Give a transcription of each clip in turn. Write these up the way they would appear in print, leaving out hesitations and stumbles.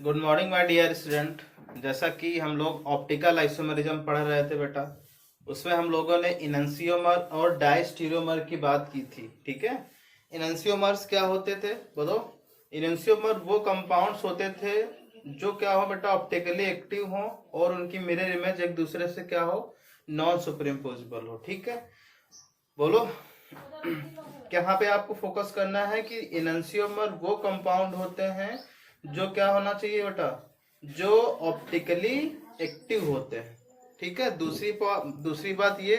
Good morning my dear student. जैसा कि हम लोग ऑप्टिकल आइसोमेरिज्म पढ़ रहे थे बेटा, उसमें हम लोगों ने इनैंसियोमर और डायस्टीरियोमर की बात की थी। ठीक है, इनैंसियोमर्स क्या होते थे बोलो? इनैंसियोमर वो कंपाउंड्स होते थे जो क्या हो बेटा, ऑप्टिकली एक्टिव हो और उनकी मिरर इमेज एक दूसरे से क्या हो, नॉन सुपरिम्पोजिबल हो। ठीक है, बोलो। यहाँ पे आपको फोकस करना है कि इनैंसियोमर वो कंपाउंड होते हैं जो क्या होना चाहिए बेटा, जो ऑप्टिकली एक्टिव होते हैं। ठीक है, दूसरी बात ये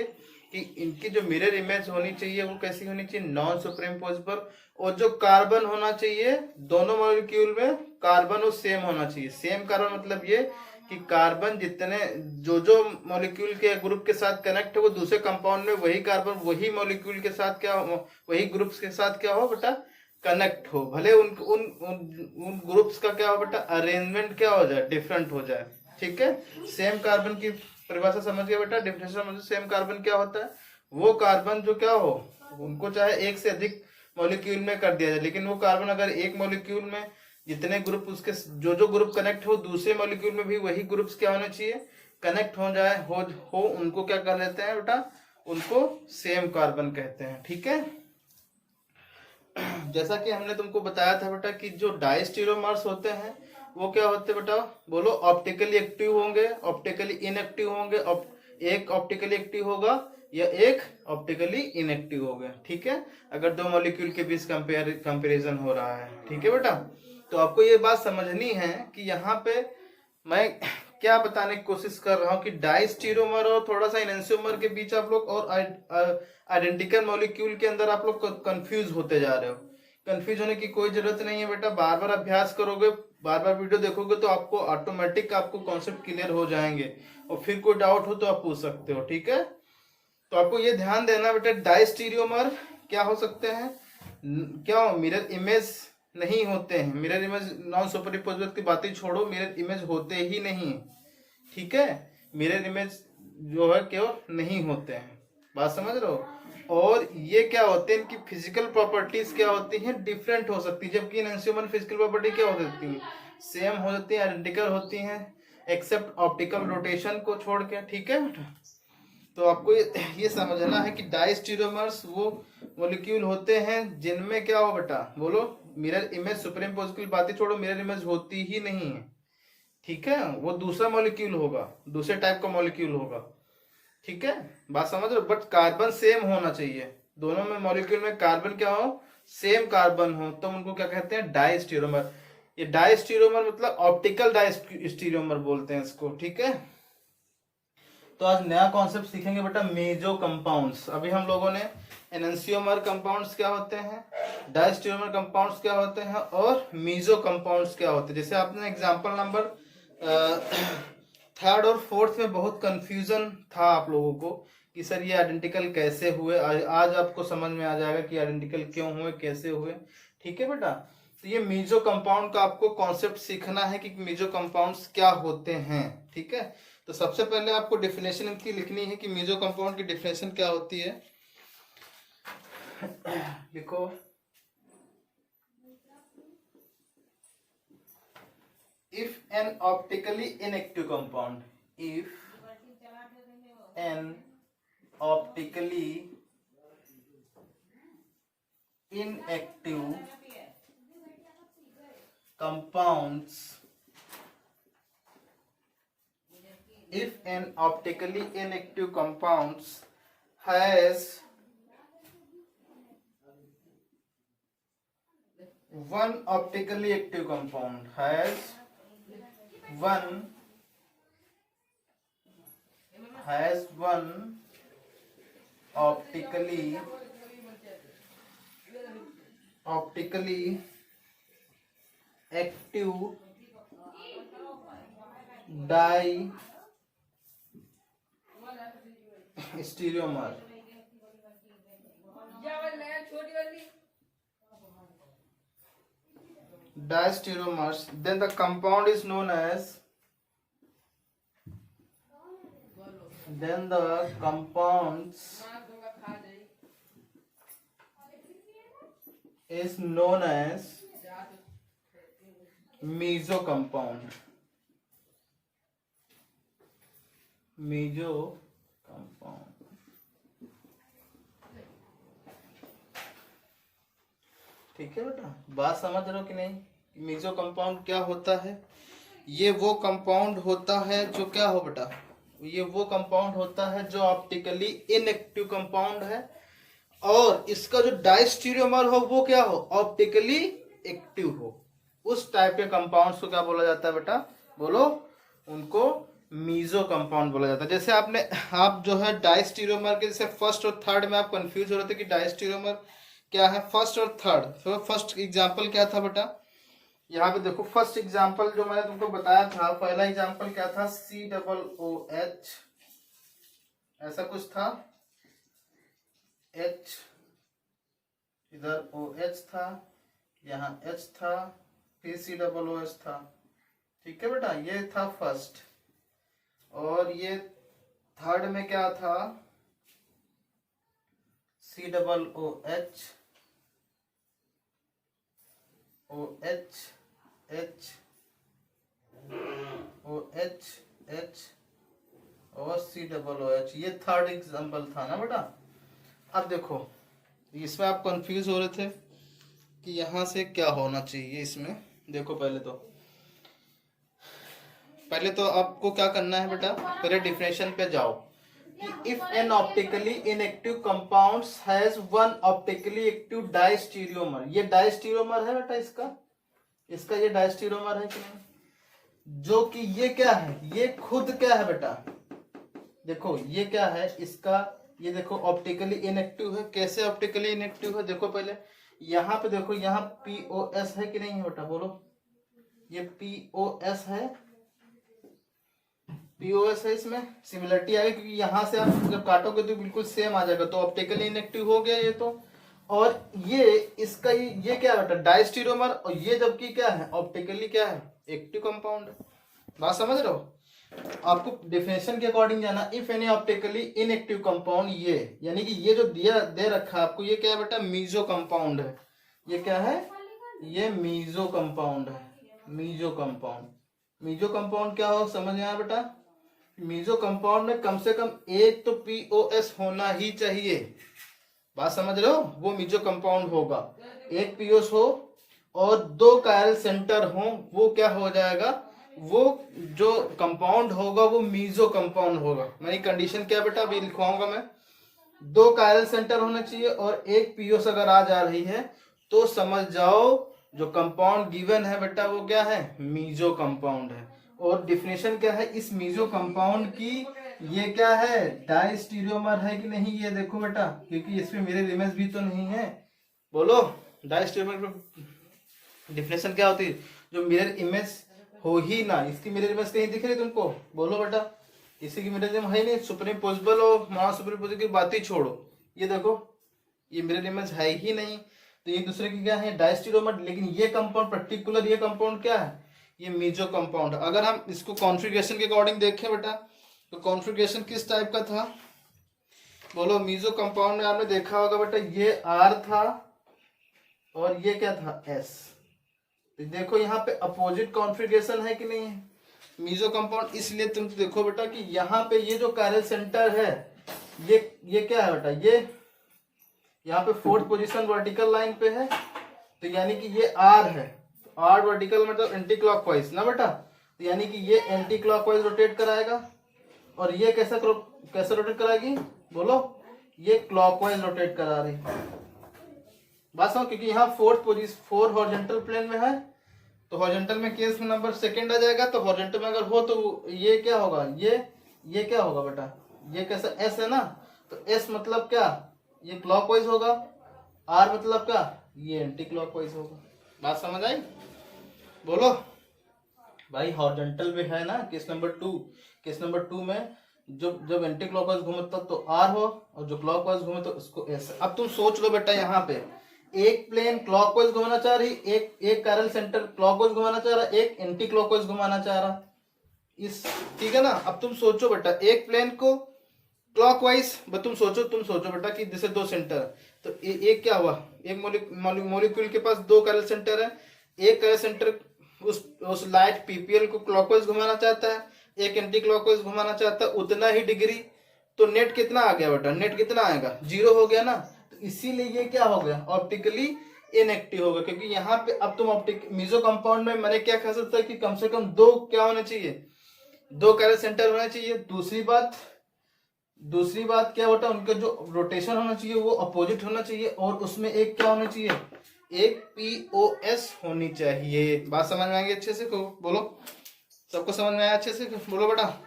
कि इनकी जो मिरर इमेज होनी चाहिए वो कैसी होनी चाहिए, नॉन सुपरिम्पोजिबल। और जो कार्बन होना चाहिए दोनों मॉलिक्यूल में, कार्बन और सेम होना चाहिए। सेम कार्बन मतलब ये कि कार्बन जितने जो जो मॉलिक्यूल के ग्रुप के साथ कनेक्ट है वो दूसरे कंपाउंड में वही कार्बन वही मॉलिक्यूल के साथ क्या हो, वही ग्रुप्स के साथ क्या हो बेटा, कनेक्ट हो। भले उन उन उन ग्रुप्स का क्या हो बेटा, अरेंजमेंट क्या हो जाए, डिफरेंट हो जाए। ठीक है, सेम कार्बन की परिभाषा समझ गया बेटा, डिफिनेशन समझ। सेम कार्बन क्या होता है, वो कार्बन जो क्या हो, उनको चाहे एक से अधिक मॉलिक्यूल में कर दिया जाए, लेकिन वो कार्बन अगर एक मॉलिक्यूल में जितने ग्रुप उसके जो जो ग्रुप कनेक्ट हो दूसरे मॉलिक्यूल में भी वही ग्रुप्स क्या होने चाहिए, कनेक्ट हो जाए, हो उनको क्या कर लेते हैं बेटा, उनको सेम कार्बन कहते हैं। ठीक है, जैसा कि हमने तुमको बताया था बेटा कि जो डायस्टीरियोमर्स होते हैं वो क्या होते हैं बेटा, बोलो? ऑप्टिकली एक्टिव होंगे, ऑप्टिकली इनएक्टिव होंगे। एक ऑप्टिकली एक्टिव होगा या एक ऑप्टिकली इनएक्टिव होगा। ठीक है, अगर दो मॉलिक्यूल के बीच कंपेरिजन हो रहा है। ठीक है बेटा, तो आपको ये बात समझनी है कि यहाँ पे मैं क्या बताने की कोशिश कर रहा हूँ कि डायस्टीरियोमर और थोड़ा सा इनैंसियोमर के बीच आप लोग और आइडेंटिकल मॉलिक्यूल के अंदर आप लोग कंफ्यूज होते जा रहे हो। कंफ्यूज होने की कोई जरूरत नहीं है बेटा, बार बार अभ्यास करोगे, बार बार वीडियो देखोगे तो आपको ऑटोमेटिक आपको कॉन्सेप्ट क्लियर हो जाएंगे और फिर कोई डाउट हो तो आप पूछ सकते हो। ठीक है, तो आपको ये ध्यान देना बेटा, डायस्टीरियोमर क्या हो सकते हैं, क्या मिरर इमेज नहीं होते हैं। मिरर इमेज नॉन सुपरइम्पोजिबल की बातें छोड़ो, मिरर इमेज होते ही नहीं। ठीक है, मिरर इमेज जो है क्यों नहीं होते हैं, बात समझ रहे हो? और ये क्या होते हैं, इनकी फिजिकल प्रॉपर्टीज क्या होती हैं, डिफरेंट हो सकती है। जबकि इनैंसियोमर फिजिकल प्रॉपर्टी क्या हो सकती है, सेम हो जाती है, आइडेंटिकल होती हैं, एक्सेप्ट ऑप्टिकल रोटेशन को छोड़ के। ठीक है बेटा, तो आपको ये समझना है कि डायस्टीरियोमर्स वो मॉलिक्यूल होते हैं जिनमें क्या हो बेटा, बोलो? मिरर इमेज सुपरिम्पोजिबल बातें छोड़ो, मिरर इमेज होती ही नहीं है। ठीक है, वो दूसरा मॉलिक्यूल होगा, दूसरे टाइप का मॉलिक्यूल होगा। ठीक है, बात समझ रहे हो? बट कार्बन सेम होना चाहिए, दोनों में मॉलिक्यूल में कार्बन क्या हो, सेम कार्बन हो, तो उनको क्या कहते हैं, डायस्टीरियोमर। ये डायस्टीरियोमर मतलब ऑप्टिकल डायस्टीरियोमर बोलते हैं इसको। ठीक है, तो आज नया कॉन्सेप्ट सीखेंगे बेटा, मेजो कंपाउंड्स। अभी हम लोगों ने एनंसियोमर कंपाउंड्स क्या होते हैं, डायस्टीरियोमर कंपाउंड्स क्या होते हैं और मीजो कंपाउंड्स क्या होते हैं। जैसे आपने एग्जांपल नंबर थर्ड और फोर्थ में बहुत कंफ्यूजन था आप लोगों को कि सर ये आइडेंटिकल कैसे हुए। आज आपको समझ में आ जाएगा कि आइडेंटिकल क्यों हुए, कैसे हुए। ठीक है बेटा, तो ये मीजो कंपाउंड का आपको कॉन्सेप्ट सीखना है कि मीजो कंपाउंड्स क्या होते हैं। ठीक है, तो सबसे पहले आपको डेफिनेशन इनकी लिखनी है कि मीजो कंपाउंड की डेफिनेशन क्या होती है। लिखो, if an optically inactive compound, if an optically inactive compounds, if an optically inactive compounds has one optically active compound, has one optically active diastereomer. Diastereomers, then the compound is known as, then the compounds is known as meso compound, meso compound. ठीक है बेटा, बात समझ रहे हो कि नहीं? Meso compound क्या होता है? ये वो कंपाउंड होता है जो क्या हो बेटा, ये वो कंपाउंड होता है जो ऑप्टिकली इनएक्टिव कंपाउंड है, और इसका जो डायस्टीरियोमर हो वो क्या हो, ऑप्टिकली एक्टिव हो। उस टाइप के कंपाउंड्स को क्या बोला जाता है बेटा, बोलो? उनको मीजो कंपाउंड बोला जाता है। जैसे आप जो है डायस्टीरियोमर के जैसे फर्स्ट और थर्ड में आप कंफ्यूज हो रहे थे कि डायस्टीरियोमर क्या है, फर्स्ट और थर्ड। तो फर्स्ट एग्जांपल क्या था बेटा, यहाँ पे देखो फर्स्ट एग्जांपल जो मैंने तुमको बताया था, पहला एग्जांपल क्या था, COOH, ऐसा कुछ था, H, इधर OH था, यहाँ H था, फिर COOH था। ठीक है बेटा, ये था फर्स्ट। और ये थर्ड में क्या था, COOH, OH, H, OH, H और COOH, ये थर्ड एग्जांपल था ना बेटा। अब देखो इसमें आप कंफ्यूज हो रहे थे कि यहाँ से क्या होना चाहिए इसमें। देखो पहले तो आपको क्या करना है बेटा, पहले डिफिनेशन पे जाओ कि if N optically inactive compound has one optically active diastereomer, ये डायस्टीरियोमर है बेटा, इसका ये डायस्टीरियोमर है कि नहीं, जो कि ये क्या है, ये खुद क्या है बेटा, देखो ये क्या है इसका, ये देखो ऑप्टिकली इनएक्टिव है। कैसे ऑप्टिकली इनएक्टिव है, देखो पहले यहाँ पे देखो, यहाँ POS है कि नहीं है बेटा, बोलो? ये POS है, POS है, इसमें सिमिलरिटी आ गई क्योंकि यहाँ से आप जब काटोगे तो बिल्कुल सेम आ जाएगा, तो ऑप्टिकली इनएक्टिव हो गया ये तो। और ये इसका ये क्या है बेटा, डायस्टीरियोमर, और ये जबकि क्या है, ऑप्टिकली क्या है, एक्टिव कंपाउंड है। बात समझ रहे हो? आपको डेफिनेशन के अकॉर्डिंग जाना, if any optically inactive compound, ये यानी कि ये जो दिया दे रखा है आपको, ये क्या है बेटा, मीजो कंपाउंड है। ये क्या है, ये मीजो कंपाउंड है, मीजो कंपाउंड। मीजो कंपाउंड क्या हो, समझ में आया बेटा? मीजो कंपाउंड में कम से कम एक तो POS होना ही चाहिए। बात समझ रहे हो? वो मीजो कंपाउंड होगा, एक POS हो और 2 कायरल सेंटर हो, वो क्या हो जाएगा, वो जो कंपाउंड होगा वो मीजो कंपाउंड होगा। मेरी कंडीशन क्या बेटा, अभी लिखवाऊंगा मैं, 2 कायरल सेंटर होने चाहिए और एक POS अगर आ जा रही है तो समझ जाओ जो कंपाउंड गिवन है बेटा वो क्या है, मीजो कंपाउंड है। और डिफिनेशन क्या है इस मीजो कंपाउंड की, ये क्या है, डायस्टीरियोमर है कि नहीं, ये देखो बेटा, क्योंकि इसमें मिरर इमेज भी तो नहीं है। बोलो, डायस्टीरियोमर डिफिनेशन क्या होती है, जो मिरर इमेज हो ही ना, इसकी मिरर इमेज कहीं दिख रही तुमको, बोलो बेटा? इसी की मिरर इमेज है नहीं, सुप्रीम पॉसिबल और नॉन सुप्रीम पॉसिबल की बात ही छोड़ो, ये देखो ये मिरर इमेज है ही नहीं, तो ये दूसरे की क्या है, डायस्टीरियोमर। लेकिन ये कंपाउंड पर्टिकुलर, ये कंपाउंड क्या है, ये मीजो कंपाउंड। अगर हम इसको कॉन्फ़िगरेशन के अकॉर्डिंग देखें बेटा, तो कॉन्फ़िगरेशन किस टाइप का था, बोलो? मीजो कंपाउंड में आपने देखा होगा बेटा, ये R था और ये क्या था, S। तो देखो यहाँ पे अपोजिट कॉन्फ़िगरेशन है कि नहीं है मीजो कंपाउंड। इसलिए तुम देखो बेटा कि यहाँ पे ये जो कायरल सेंटर है, ये क्या है बेटा, ये यहाँ पे 4th पोजीशन वर्टिकल लाइन पे है, तो यानी कि ये R है। R वर्टिकल मतलब एंटी क्लॉकवाइज ना बेटा, तो यानी कि ये एंटी क्लॉकवाइज रोटेट कराएगा, और ये कैसे रोटेट कराएगी, बोलो? ये क्लॉकवाइज रोटेट करा रही। बात समझ, क्योंकि यहाँ 4th पोजीशन 4 हॉरिजॉन्टल प्लेन में है, तो हॉरिजॉन्टल में केस में नंबर सेकंड आ जाएगा, तो हॉरिजॉन्टल में अगर हो तो ये क्या होगा, ये क्या होगा बेटा, ये कैसा S है ना, तो S मतलब क्या, ये क्लॉकवाइज होगा, R मतलब क्या, ये एंटी क्लॉकवाइज होगा। बात समझ आई? बोलो भाई, हॉरिजॉन्टल में है ना केस नंबर 2, केस नंबर 2 में जब एंटी क्लॉकवाइज घूमे तब तो R हो, और जो क्लॉकवाइज घूमे तो इसको S। अब तुम सोच लो बेटा, यहाँ पे एक प्लेन क्लॉकवाइज घुमाना चाह रही, एक कायरल सेंटर क्लॉकवाइज घुमाना चाह रहा, एक एंटी क्लॉकवाइज घुमाना चाह रहा, इस, ठीक है ना? अब तुम सोचो बेटा, एक प्लेन को क्लॉकवाइज, तुम सोचो बेटा कि जैसे 2 सेंटर, तो एक क्या हुआ, एक मॉलिक्यूल के पास 2 कायरल सेंटर है, एक कायरल सेंटर उस लाइट पीपीएल को क्लॉकवाइज घुमाना चाहता है, एक एंटी क्लॉकवाइज घुमाना चाहता है, उतना ही डिग्री, तो नेट कितना आ गया बेटा, नेट कितना आएगा, 0 हो गया ना। तो इसीलिए ये क्या हो गया, ऑप्टिकली इनएक्टिव होगा, क्योंकि यहाँ पे अब तुम ऑप्टिक मीजो कंपाउंड में मैंने क्या कह सकता है कि कम से कम 2 क्या होने चाहिए, 2 कैरियर सेंटर होने चाहिए। दूसरी बात क्या होता है, उनका जो रोटेशन होना चाहिए वो अपोजिट होना चाहिए, और उसमें एक क्या होना चाहिए, एक पीओएस होनी चाहिए। बात समझ में आएगी अच्छे से, बोलो, सबको समझ में आया अच्छे से, बोलो बेटा।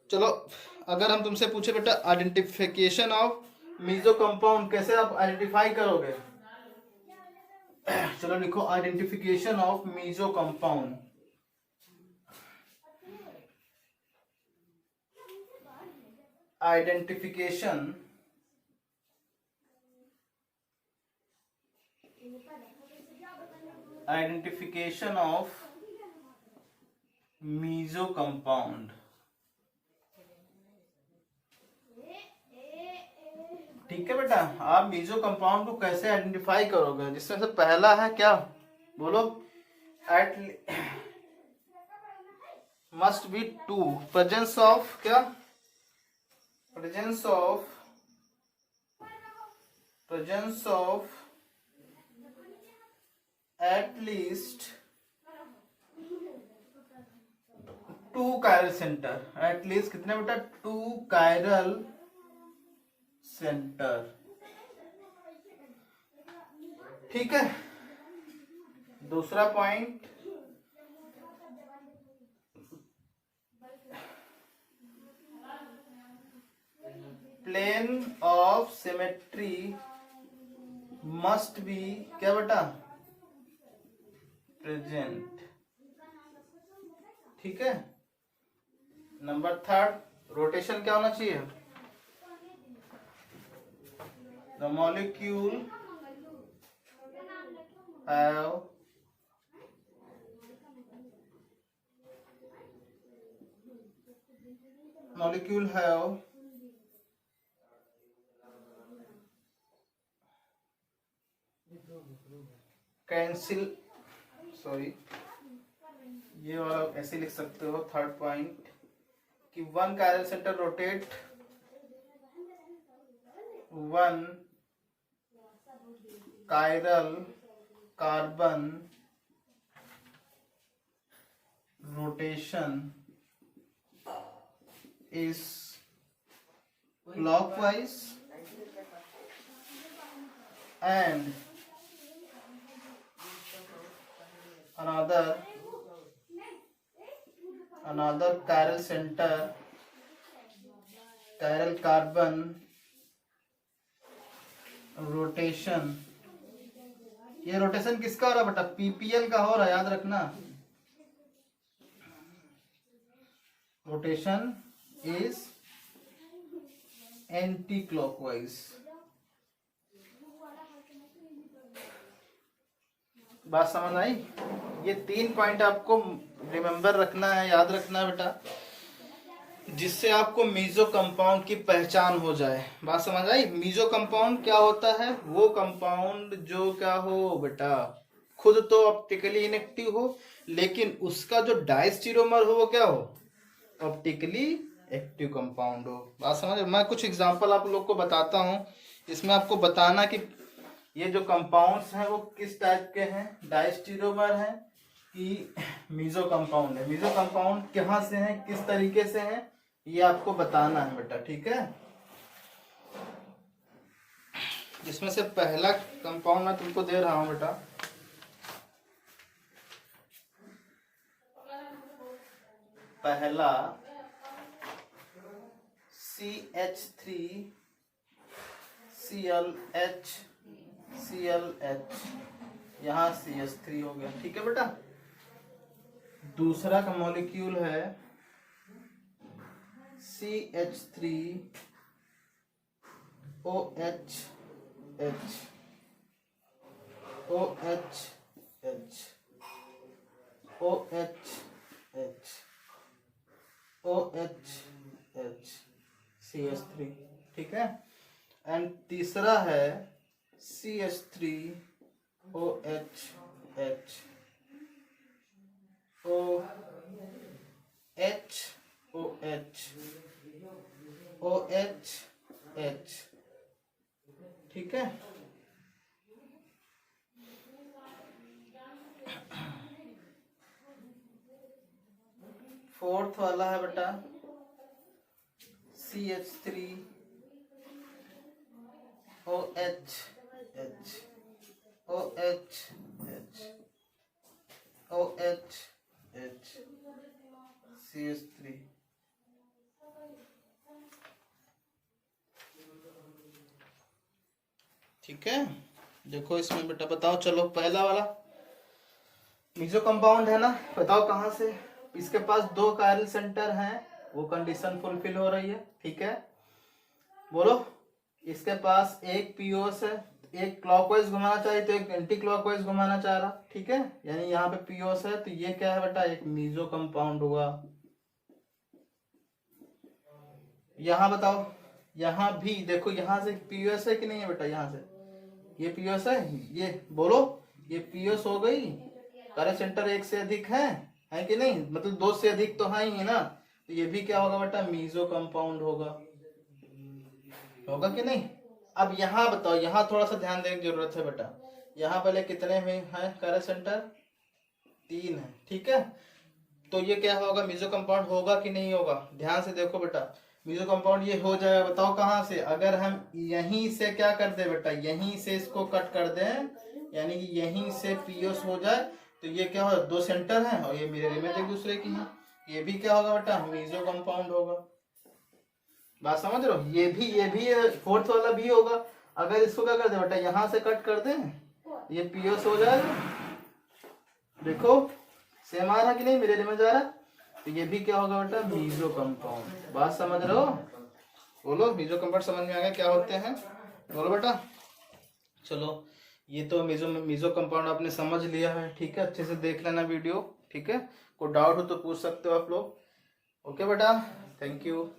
चलो अगर हम तुमसे पूछे बेटा आइडेंटिफिकेशन ऑफ मीजो कंपाउंड, कैसे आप आइडेंटिफाई करोगे, चलो लिखो identification of meso compound. Identification of meso compound. ठीक है बेटा, आप मीजो कंपाउंड को कैसे आइडेंटिफाई करोगे, जिसमें से पहला है क्या, बोलो, at must be 2 presence of क्या, presence of at least 2 chiral centre, at least कितने बेटा, 2 कायरल सेंटर। ठीक है, दूसरा point, plane of symmetry must be क्या बेटा, प्रेजेंट। ठीक है, नंबर 3, रोटेशन क्या होना चाहिए, the molecule have cancel, sorry ये वाला ऐसे लिख सकते हो, 3rd पॉइंट कि 1 chiral centre rotate 1 chiral carbon rotation is clockwise and another chiral center, chiral carbon rotation, ये रोटेशन किसका हो रहा है बेटा, पीपीएल का हो रहा है, याद रखना, रोटेशन इज एंटी क्लॉकवाइज। बात समझ आई, ये 3 पॉइंट आपको रिमेम्बर रखना है, याद रखना है बेटा, जिससे आपको मीजो कंपाउंड की पहचान हो जाए। बात समझ आई, मीजो कंपाउंड क्या होता है, वो कंपाउंड जो क्या हो बेटा, खुद तो ऑप्टिकली इनएक्टिव हो, लेकिन उसका जो डायस्टीरोमर हो वो क्या हो, ऑप्टिकली एक्टिव कंपाउंड हो। बात समझ, मैं कुछ एग्जांपल आप लोग को बताता हूँ, इसमें आपको बताना कि ये जो कंपाउंड्स हैं वो किस टाइप के हैं, डायस्टीरोमर है कि मीजो कंपाउंड है, मीजो कंपाउंड कहाँ से हैं, किस तरीके से हैं, ये आपको बताना है बेटा। ठीक है, जिसमें से पहला कंपाउंड मैं तुमको दे रहा हूं बेटा, पहला CH3ClH, यहाँ CH3 हो गया। ठीक है बेटा, दूसरा का मॉलिक्यूल है CH3OH, CH3। ठीक है, एंड तीसरा है CH3OH, O H O H O H H, ठीक है। फोर्थ वाला है बेटा CH3 OH H OH H OH H CH3। ठीक है, देखो इसमें बेटा बताओ, चलो पहला वाला मीजो कंपाउंड है ना, बताओ कहाँ से। इसके पास 2 कायरल सेंटर हैं, वो कंडीशन फुलफिल हो रही है, ठीक है। बोलो, इसके पास एक पीओस है, एक क्लॉकवाइज घुमाना चाहिए तो एक एंटी क्लॉकवाइज घुमाना चाह रहा, ठीक है। यानी यहाँ पे पीओस है तो ये क्या है बेटा, एक मीजो कंपाउंड हुआ। यहाँ बताओ, यहाँ भी देखो, यहाँ से पीओस है कि नहीं है बेटा, यहाँ से ये पीओस है, ये बोलो, ये पीओस हो गई। कार्य सेंटर एक से अधिक है कि नहीं, मतलब 2 से अधिक तो है ही ना, तो ये भी क्या होगा बेटा, मीजो कंपाउंड होगा, होगा कि नहीं। अब यहाँ बताओ, यहाँ थोड़ा सा ध्यान देने की जरूरत है बेटा। यहाँ पहले कितने में है कार्य सेंटर, 3 है, ठीक है। तो ये क्या होगा, मीजो कंपाउंड होगा कि नहीं होगा, ध्यान से देखो बेटा। मीजो कंपाउंड ये हो जाएगा, बताओ कहाँ से, अगर हम यहीं से क्या कर दे बेटा, यहीं से इसको कट कर दें, यानी कि यहीं से पीओस हो जाए, तो ये क्या होगा, 2 सेंटर हैं और ये मिरर इमेज एक दूसरे की है, ये भी क्या होगा बेटा, मीजो कंपाउंड होगा। बात समझ रहे हो, ये भी फोर्थ वाला भी होगा। अगर इसको क्या कर दे बेटा, यहां से कट कर दे, ये पीओस हो जाएगा, देखो सेम आ रहा कि नहीं, मिरर इमेज आ रहा, तो ये भी क्या होगा बेटा, मीजो कंपाउंड। बात समझ रहे हो, बोलो मीजो कंपाउंड समझ में आ गया क्या होते हैं, बोलो बेटा। चलो, ये तो मीजो कंपाउंड आपने समझ लिया है, ठीक है। अच्छे से देख लेना वीडियो, ठीक है। कोई डाउट हो तो पूछ सकते हो आप लोग, ओके बेटा, थैंक यू।